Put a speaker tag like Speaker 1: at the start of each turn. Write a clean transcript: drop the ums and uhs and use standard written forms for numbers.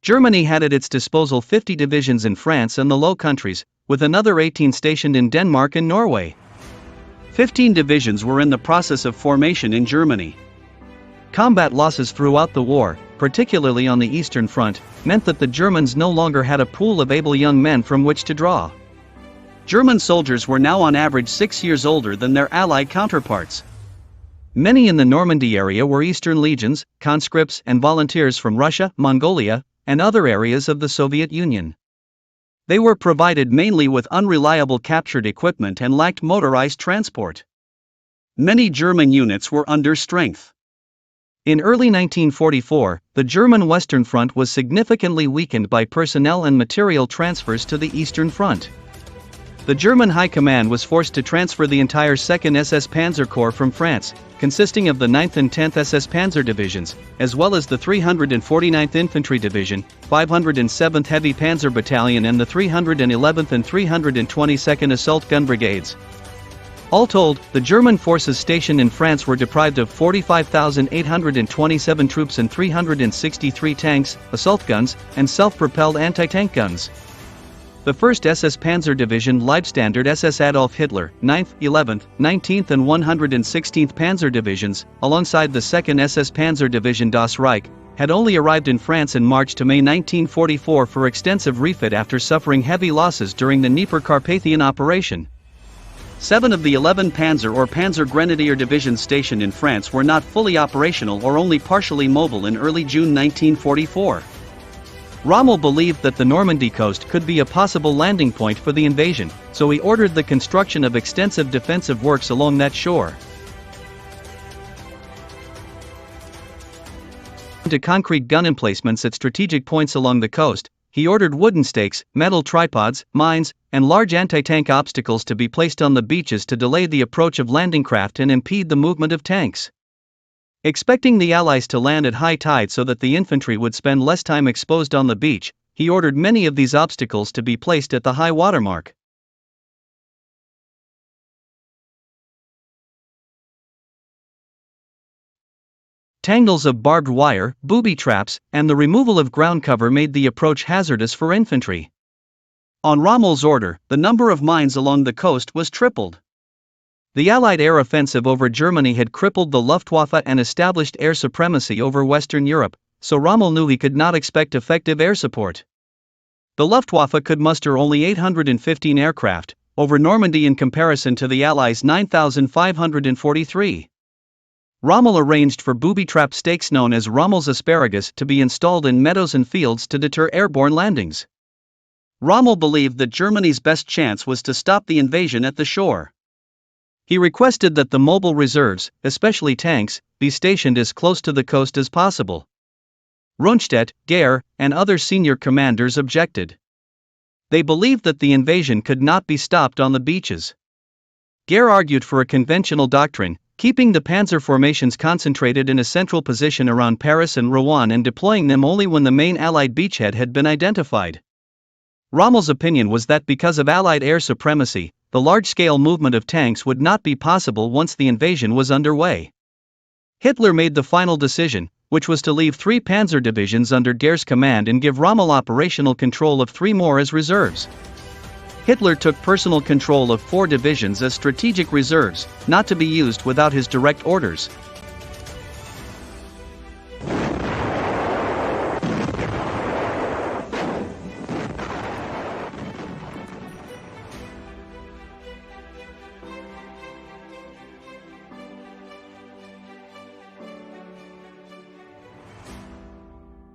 Speaker 1: Germany had at its disposal 50 divisions in France and the Low Countries, with another 18 stationed in Denmark and Norway. 15 divisions were in the process of formation in Germany. Combat losses throughout the war, particularly on the Eastern Front, meant that the Germans no longer had a pool of able young men from which to draw. German soldiers were now on average 6 years older than their Allied counterparts. Many in the Normandy area were Eastern legions, conscripts and volunteers from Russia, Mongolia, and other areas of the Soviet Union. They were provided mainly with unreliable captured equipment and lacked motorized transport. Many German units were under strength. In early 1944, the German Western Front was significantly weakened by personnel and material transfers to the Eastern Front. The German High Command was forced to transfer the entire 2nd SS Panzer Corps from France, consisting of the 9th and 10th SS Panzer Divisions, as well as the 349th Infantry Division, 507th Heavy Panzer Battalion and the 311th and 322nd Assault Gun Brigades. All told, the German forces stationed in France were deprived of 45,827 troops and 363 tanks, assault guns, and self-propelled anti-tank guns. The 1st SS Panzer Division Leibstandard SS Adolf Hitler, 9th, 11th, 19th and 116th Panzer Divisions, alongside the 2nd SS Panzer Division Das Reich, had only arrived in France in March to May 1944 for extensive refit after suffering heavy losses during the Dnieper-Carpathian operation. 7 of the 11 Panzer or Panzer Grenadier divisions stationed in France were not fully operational or only partially mobile in early June 1944. Rommel believed that the Normandy coast could be a possible landing point for the invasion, so he ordered the construction of extensive defensive works along that shore. To concrete gun emplacements at strategic points along the coast, he ordered wooden stakes, metal tripods, mines, and large anti-tank obstacles to be placed on the beaches to delay the approach of landing craft and impede the movement of tanks. Expecting the Allies to land at high tide so that the infantry would spend less time exposed on the beach, he ordered many of these obstacles to be placed at the high water mark. Tangles of barbed wire, booby traps, and the removal of ground cover made the approach hazardous for infantry. On Rommel's order, the number of mines along the coast was tripled. The Allied air offensive over Germany had crippled the Luftwaffe and established air supremacy over Western Europe, so Rommel knew he could not expect effective air support. The Luftwaffe could muster only 815 aircraft over Normandy in comparison to the Allies' 9,543. Rommel arranged for booby-trap stakes known as Rommel's asparagus to be installed in meadows and fields to deter airborne landings. Rommel believed that Germany's best chance was to stop the invasion at the shore. He requested that the mobile reserves, especially tanks, be stationed as close to the coast as possible. Rundstedt, Gere, and other senior commanders objected. They believed that the invasion could not be stopped on the beaches. Gere argued for a conventional doctrine, keeping the panzer formations concentrated in a central position around Paris and Rouen and deploying them only when the main Allied beachhead had been identified. Rommel's opinion was that because of Allied air supremacy, the large-scale movement of tanks would not be possible once the invasion was underway. Hitler made the final decision, which was to leave 3 panzer divisions under Gere's command and give Rommel operational control of 3 more as reserves. Hitler took personal control of 4 divisions as strategic reserves, not to be used without his direct orders.